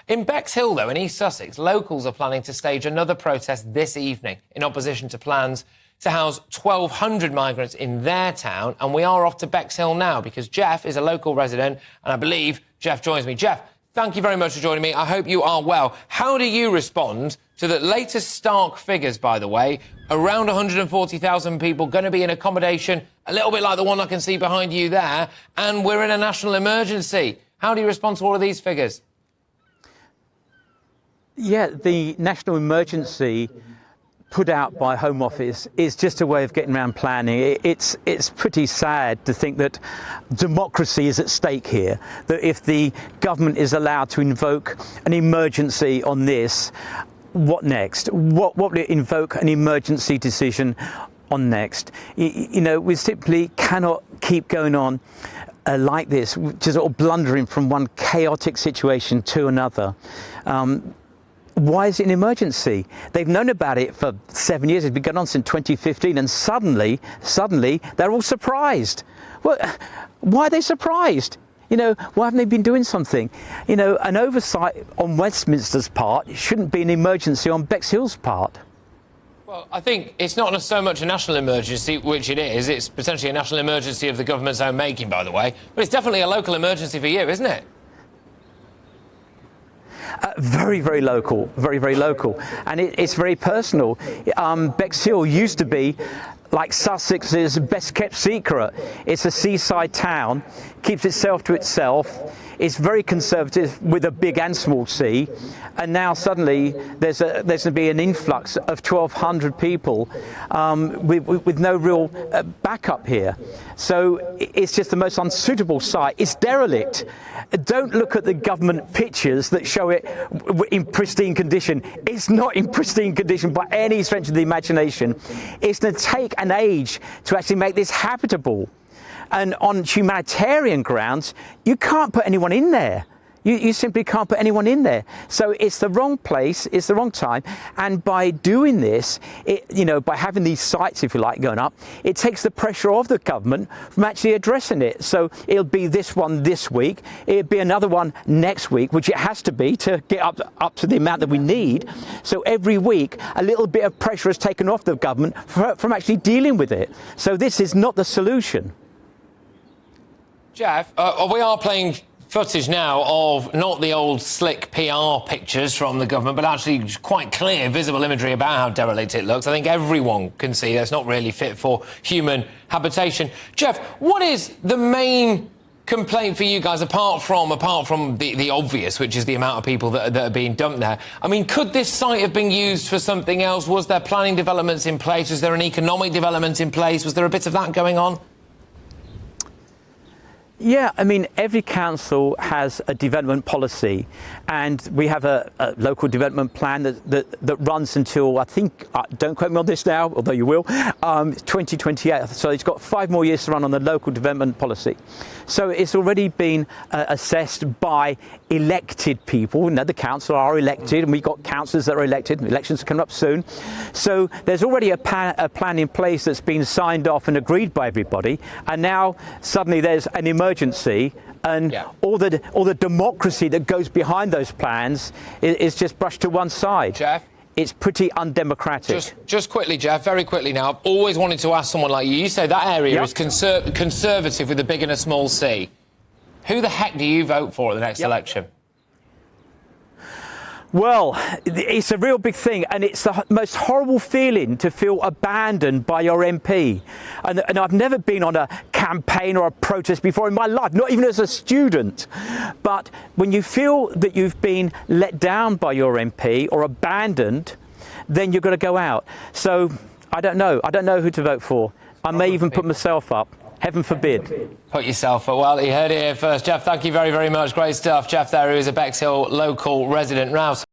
In Bexhill, though, in East Sussex, locals are planning to stage another protest this evening in opposition to plans to house 1,200 migrants in their town. And we are off to Bexhill now because Jeff is a local resident and I believe Jeff joins me. Jeff, thank you very much for joining me. I hope you are well. How do you respond to the latest stark figures, by the way? Around 140,000 people going to be in accommodation, a little bit like the one I can see behind you there, and we're in a national emergency. How do you respond to all of these figures? Yeah, the national emergency put out by Home Office is just a way of getting around planning. It's pretty sad to think that democracy is at stake here, that if the government is allowed to invoke an emergency on this, what next? What will it invoke an emergency decision on next? You know, we simply cannot keep going on like this, just sort of blundering from one chaotic situation to another. Why is it an emergency? They've known about it for 7 years. It's been going on since 2015, and suddenly, they're all surprised. Well, why are they surprised? You know, why haven't they been doing something? You know, an oversight on Westminster's part shouldn't be an emergency on Bexhill's part. Well, I think it's not so much a national emergency, which it is. It's potentially a national emergency of the government's own making, by the way. But it's definitely a local emergency for you, isn't it? Very, very local, very local. And it's very personal. Bexhill used to be like Sussex's best kept secret. It's a seaside town, keeps itself to itself. It's very conservative with a big and small C, and now suddenly there's going to be an influx of 1,200 people with no real backup here. So it's just the most unsuitable site. It's derelict. Don't look at the government pictures that show it in pristine condition. It's not in pristine condition by any stretch of the imagination. It's going to take an age to actually make this habitable. And on humanitarian grounds, you can't put anyone in there. You simply can't put anyone in there. So it's the wrong place, it's the wrong time. And by doing this, by having these sites, if you like, going up, it takes the pressure off the government from actually addressing it. So it'll be this one this week, it'll be another one next week, which it has to be to get up to the amount that we need. So every week, a little bit of pressure is taken off the government from actually dealing with it. So this is not the solution. Jeff, we are playing footage now of not the old slick PR pictures from the government, but actually quite clear visible imagery about how derelict it looks. I think everyone can see that's not really fit for human habitation. Jeff, what is the main complaint for you guys, apart from the obvious, which is the amount of people that are being dumped there? I mean, could this site have been used for something else? Was there planning developments in place? Was there an economic development in place? Was there a bit of that going on? Yeah, I mean, every council has a development policy, and we have a local development plan that runs until, I think, don't quote me on this now, although you will, 2028. So it's got 5 more years to run on the local development policy. So it's already been assessed by elected people. You know, the council are elected, and we've got councillors that are elected. Elections are coming up soon. So there's already a plan in place that's been signed off and agreed by everybody, and now suddenly there's an emergency, and all the democracy that goes behind those plans is just brushed to one side. Jeff? It's pretty undemocratic. Just quickly, Jeff, very quickly now. I've always wanted to ask someone like you. You say that area is conservative with a big and a small C. Who the heck do you vote for at the next election? Well, it's a real big thing, and it's the most horrible feeling to feel abandoned by your MP. And I've never been on a campaign or a protest before in my life, not even as a student. But when you feel that you've been let down by your MP or abandoned, then you've got to go out. So I don't know. I don't know who to vote for. I may even put myself up. Heaven forbid. Put yourself up. Well, you heard it here first. Jeff, thank you very, very much. Great stuff. Jeff there, who is a Bexhill local resident. Rouse.